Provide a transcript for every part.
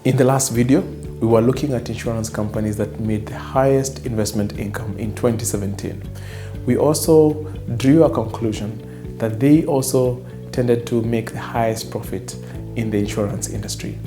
In the last video, we were looking at insurance companies that made the highest investment income in 2017. We also drew a conclusion that they also tended to make the highest profit in the insurance industry.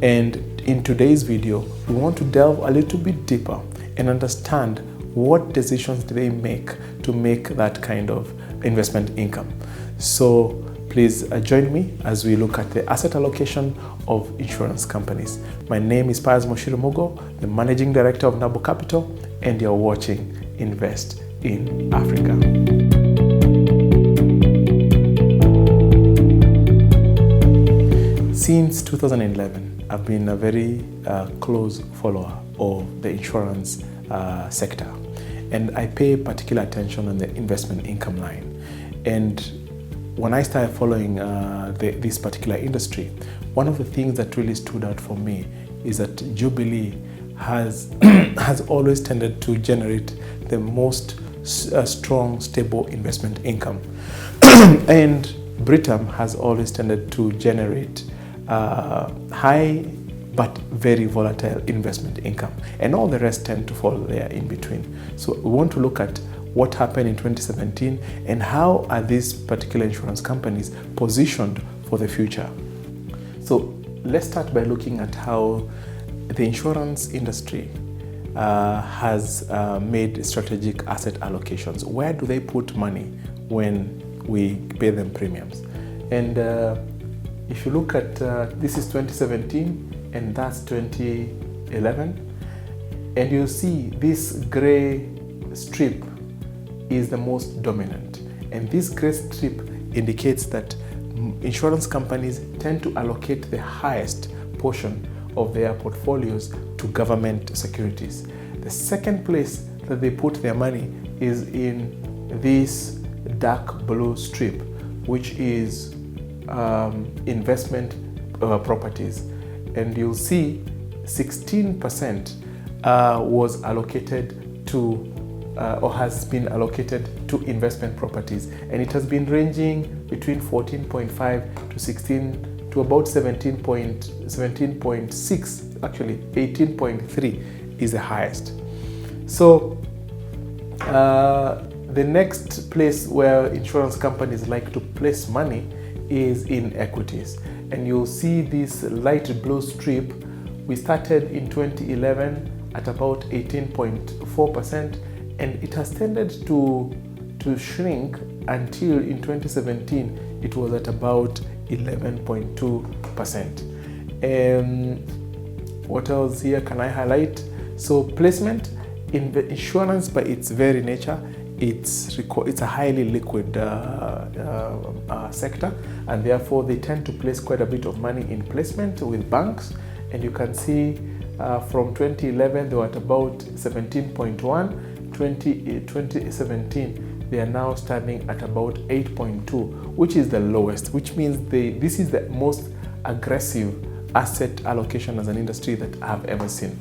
And in today's video, we want to delve a little bit deeper and understand what decisions do they make to make that kind of investment income. So please join me as we look at the asset allocation of insurance companies. My name is Mishimoto, the Managing Director of Nabo Capital, and you're watching Invest in Africa. Since 2011, I've been a very close follower of the insurance sector, and I pay particular attention on the investment income line. And when I started following this particular industry, one of the things that really stood out for me is that Jubilee has always tended to generate the most strong, stable investment income. And Britta has always tended to generate high but very volatile investment income. And all the rest tend to fall there in between. So we want to look at what happened in 2017 and how are these particular insurance companies positioned for the future. So let's start by looking at how the insurance industry has made strategic asset allocations. Where do they put money when we pay them premiums? And if you look at, this is 2017 and that's 2011, and you see this gray strip is the most dominant. And this gray strip indicates that insurance companies tend to allocate the highest portion of their portfolios to government securities. The second place that they put their money is in this dark blue strip, which is investment properties. And you'll see 16% was allocated to or has been allocated to investment properties, and it has been ranging between 14.5 to 16 to about 17.6, actually 18.3 is the highest. So the next place where insurance companies like to place money is in equities, and you'll see this light blue strip. We started in 2011 at about 18.4%, and it has tended to shrink until in 2017 it was at about 11.2%. What else here can I highlight? So placement in the insurance, by its very nature, it's a highly liquid sector, and therefore they tend to place quite a bit of money in placement with banks. And you can see from 2011 they were at about 17.1. 2017 they are now standing at about 8.2, which is the lowest, which means this is the most aggressive asset allocation as an industry that I've ever seen.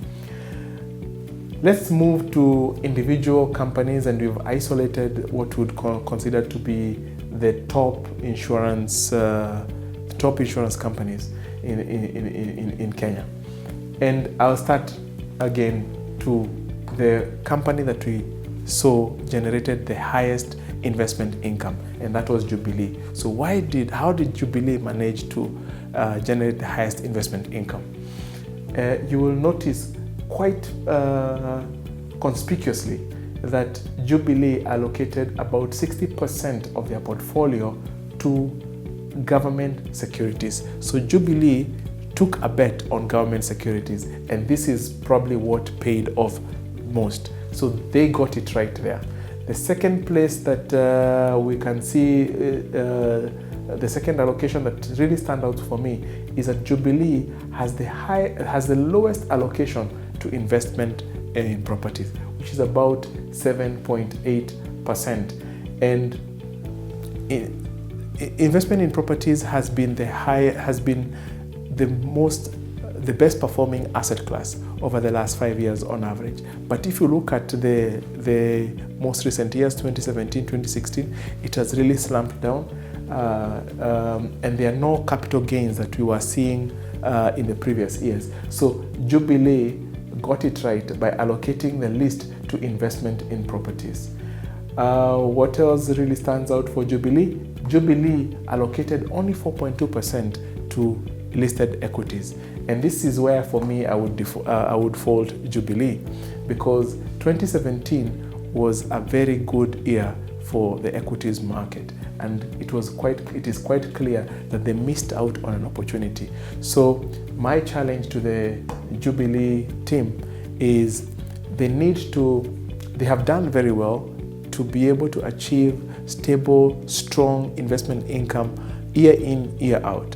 Let's move to individual companies, and we've isolated what we would consider to be the top insurance companies in Kenya. And I'll start again to the company that we saw generated the highest investment income, and that was Jubilee. So how did Jubilee manage to generate the highest investment income? You will notice quite conspicuously that Jubilee allocated about 60% of their portfolio to government securities. So Jubilee took a bet on government securities, and this is probably what paid off most. So they got it right there. The second place that we can see, the second allocation that really stands out for me is that Jubilee has the lowest allocation to investment in properties, which is about 7.8%. And investment in properties has been the best performing asset class over the last 5 years on average. But if you look at the most recent years, 2017, 2016, it has really slumped down, and there are no capital gains that we were seeing in the previous years. So Jubilee got it right by allocating the least to investment in properties. What else really stands out for Jubilee? Jubilee allocated only 4.2% to listed equities. And this is where, for me, I would fault Jubilee, because 2017 was a very good year for the equities market, and it is quite clear that they missed out on an opportunity. So my challenge to the Jubilee team is they have done very well to be able to achieve stable, strong investment income year in, year out.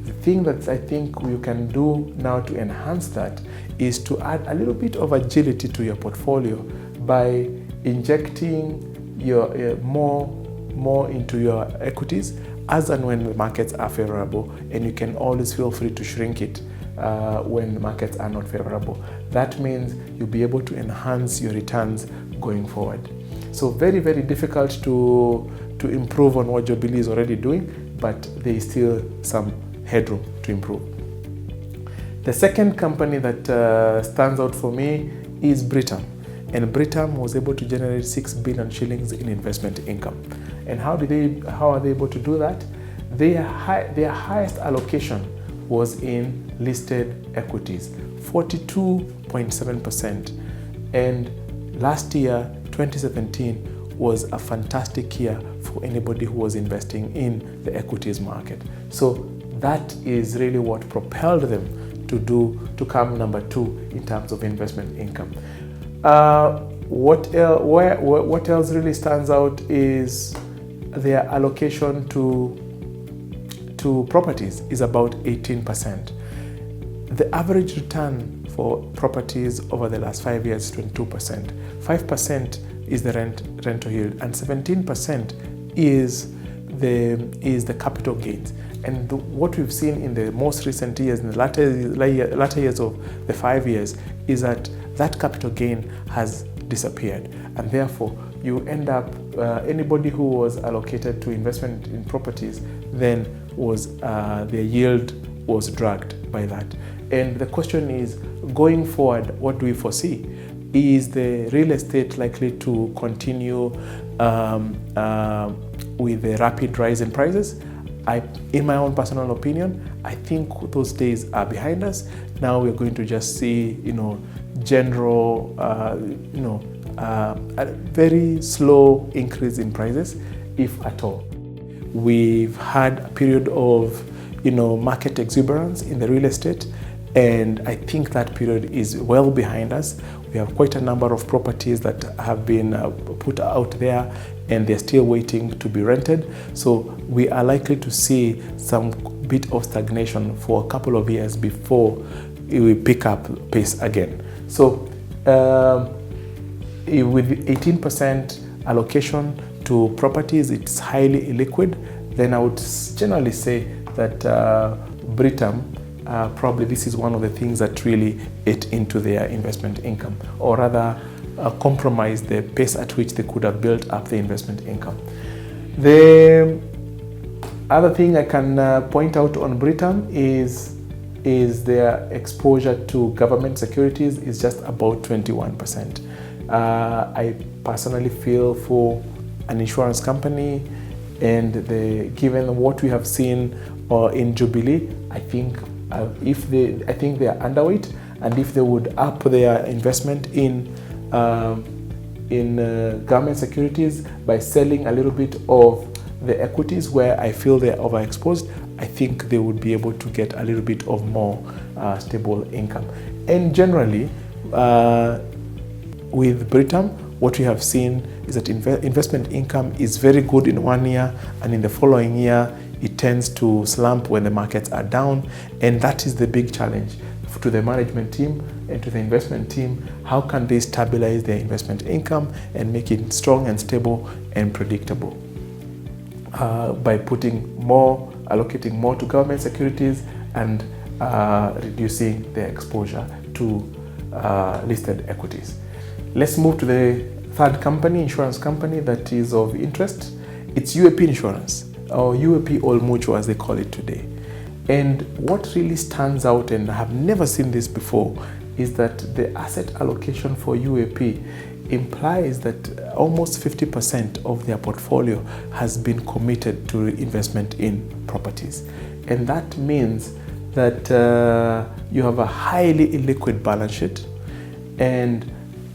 The thing that I think you can do now to enhance that is to add a little bit of agility to your portfolio by injecting your more into your equities as and when the markets are favorable, and you can always feel free to shrink it when the markets are not favorable. That means you'll be able to enhance your returns going forward. So very, very difficult to improve on what Jubilee is already doing, but there is still some headroom to improve. The second company that stands out for me is Britta. And Britta was able to generate 6 billion shillings in investment income. And how are they able to do that? Their highest allocation was in listed equities, 42.7%. And last year, 2017, was a fantastic year for anybody who was investing in the equities market. So that is really what propelled them to come number 2 in terms of investment income. What else really stands out is their allocation to properties is about 18%. The average return for properties over the last 5 years is 22%. 5% is the rental yield, and 17% is the capital gains. And what we've seen in the most recent years, in the latter years of the 5 years, is that capital gain has disappeared, and therefore you end up anybody who was allocated to investment in properties then was their yield was dragged by that. And the question is, going forward, what do we foresee? Is the real estate likely to continue with the rapid rise in prices? In my own personal opinion, I think those days are behind us. Now we're going to just see, general, a very slow increase in prices, if at all. We've had a period of, market exuberance in the real estate, and I think that period is well behind us. We have quite a number of properties that have been put out there, and they're still waiting to be rented. So we are likely to see some bit of stagnation for a couple of years before we pick up pace again. So with 18% allocation to properties, it's highly illiquid. Then I would generally say that Britta, probably this is one of the things that really ate into their investment income, or rather compromised the pace at which they could have built up the investment income. The other thing I can point out on Britta is their exposure to government securities is just about 21%. I personally feel for an insurance company, and given what we have seen in Jubilee, I think they are underweight, and if they would up their investment in government securities by selling a little bit of the equities where I feel they're overexposed, I think they would be able to get a little bit of more stable income. And generally, with Britta, what we have seen is that investment income is very good in 1 year, and in the following year, it tends to slump when the markets are down. And that is the big challenge to the management team and to the investment team. How can they stabilize their investment income and make it strong and stable and predictable? By allocating more to government securities and reducing their exposure to listed equities. Let's move to the third insurance company that is of interest. It's UAP Insurance, or UAP All Mutual as they call it today. And what really stands out, and I have never seen this before, is that the asset allocation for UAP implies that almost 50% of their portfolio has been committed to investment in properties. And that means that you have a highly illiquid balance sheet, and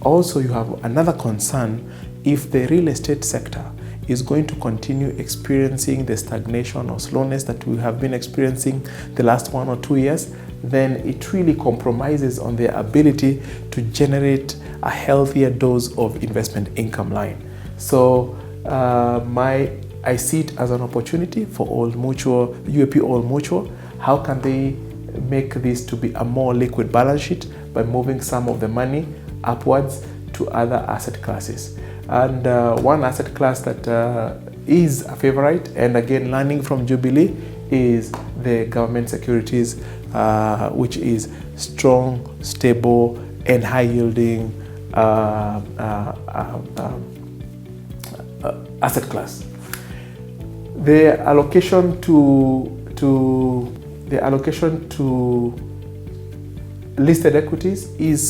also you have another concern: if the real estate sector is going to continue experiencing the stagnation or slowness that we have been experiencing the last 1 or 2 years, then it really compromises on their ability to generate a healthier dose of investment income line. So I see it as an opportunity for Old Mutual, UAP Old Mutual. How can they make this to be a more liquid balance sheet by moving some of the money upwards to other asset classes? And one asset class that is a favorite, and again learning from Jubilee, is the government securities, which is strong, stable, and high-yielding asset class. The allocation to listed equities was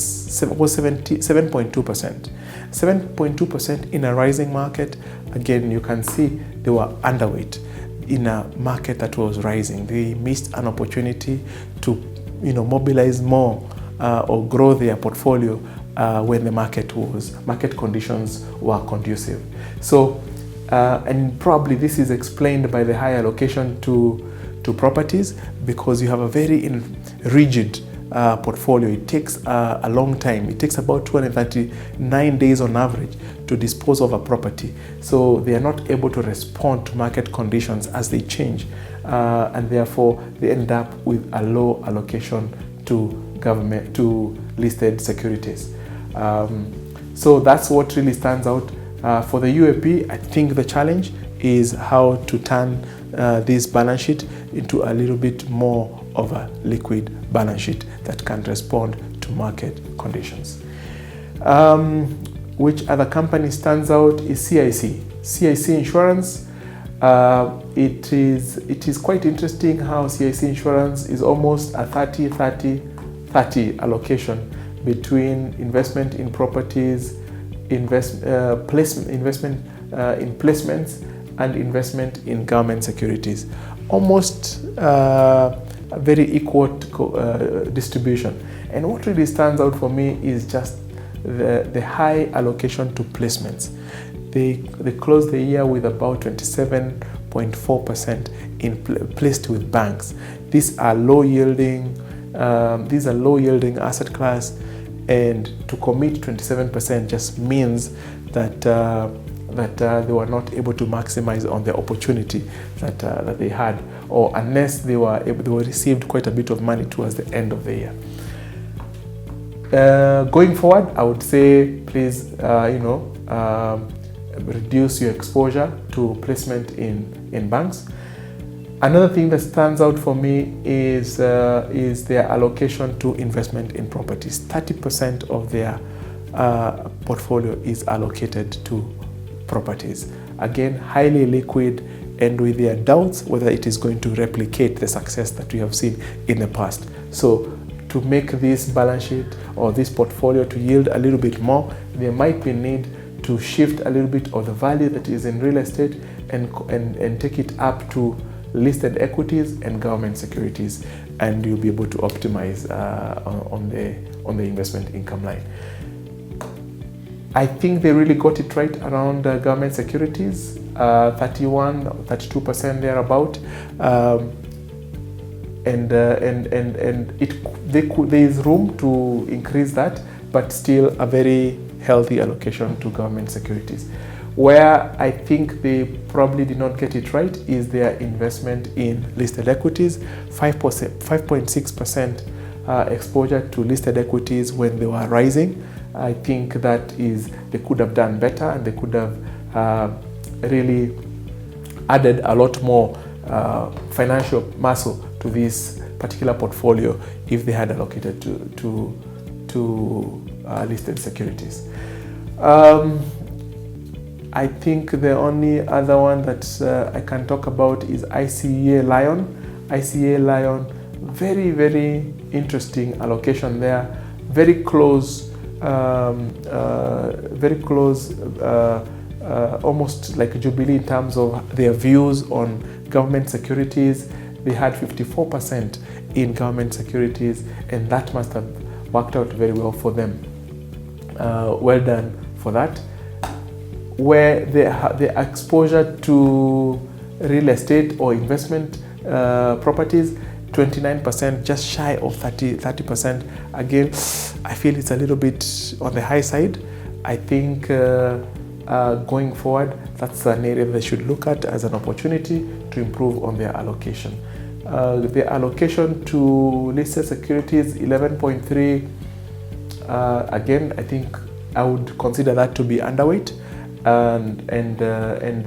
7.2%. 7.2% in a rising market. Again, you can see they were underweight in a market that was rising. They missed an opportunity to, mobilize more or grow their portfolio when the market conditions were conducive. So, and probably this is explained by the high allocation to properties, because you have a very rigid portfolio. It takes a long time. It takes about 239 days on average to dispose of a property. So they are not able to respond to market conditions as they change, and therefore they end up with a low allocation to listed securities. So that's what really stands out for the UAP. I think the challenge is how to turn this balance sheet into a little bit more of a liquid balance sheet that can respond to market conditions. Which other company stands out is CIC. CIC Insurance. It is quite interesting how CIC Insurance is almost a 30-30-30 allocation between investment in properties, investment in placements, and investment in government securities. Almost a very equal distribution. And what really stands out for me is just the high allocation to placements. They closed the year with about 27.4% placed with banks. These are low yielding asset class, and to commit 27% just means that they were not able to maximize on the opportunity that they had, or unless they received quite a bit of money towards the end of the year. Going forward, I would say please reduce your exposure to placement in banks. Another thing that stands out for me is their allocation to investment in properties. 30% of their portfolio is allocated to properties. Again, highly liquid, and with their doubts whether it is going to replicate the success that we have seen in the past. So to make this balance sheet or this portfolio to yield a little bit more, there might be need to shift a little bit of the value that is in real estate and take it up to listed equities and government securities, and you'll be able to optimize on the investment income line. I think they really got it right around government securities, 32% thereabout, there is room to increase that, but still a very healthy allocation to government securities. Where I think they probably did not get it right is their investment in listed equities. 5.6% exposure to listed equities when they were rising. I think that they could have done better, and they could have really added a lot more financial muscle to this particular portfolio if they had allocated to listed securities. I think the only other one that I can talk about is ICEA Lion. ICA Lion, very, very interesting allocation there. Very close, almost like Jubilee in terms of their views on government securities. They had 54% in government securities, and that must have worked out very well for them. Well done for that. Where the exposure to real estate or investment properties, 29%, just shy of 30%. Again, I feel it's a little bit on the high side. I think going forward, that's an area they should look at as an opportunity to improve on their allocation. The allocation to listed securities, 11.3. Again, I think I would consider that to be underweight, and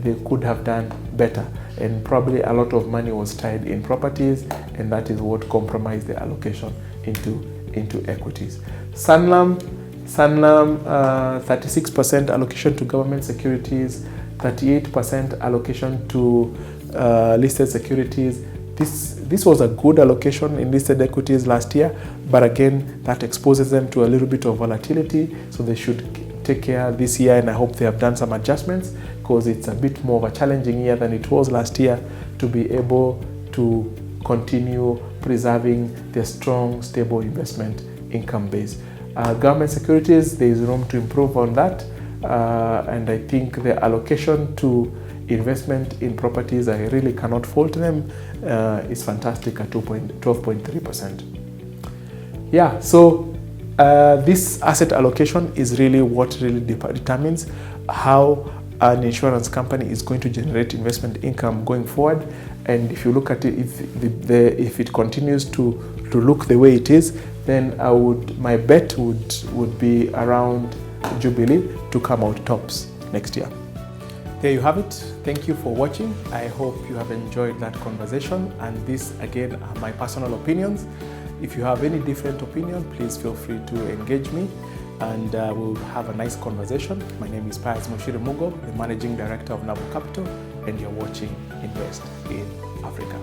they could have done better. And probably a lot of money was tied in properties, and that is what compromised the allocation into equities. Sanlam, 36% allocation to government securities, 38% allocation to listed securities. This was a good allocation in listed equities last year, but again, that exposes them to a little bit of volatility, so they should take care this year, and I hope they have done some adjustments, because it's a bit more of a challenging year than it was last year to be able to continue preserving their strong, stable investment income base. Government securities, there is room to improve on that, and I think the allocation to investment in properties, I really cannot fault them. It's fantastic at 12.3%. Yeah, so this asset allocation is really what really determines how an insurance company is going to generate investment income going forward. And if you look at it, if it continues to look the way it is, then my bet would be around Jubilee to come out tops next year. There you have it. Thank you for watching. I hope you have enjoyed that conversation, and this again are my personal opinions. If you have any different opinion, please feel free to engage me, and we'll have a nice conversation. My name is Pius Mugo, the Managing Director of Nabu Capital, and you're watching Invest in Africa.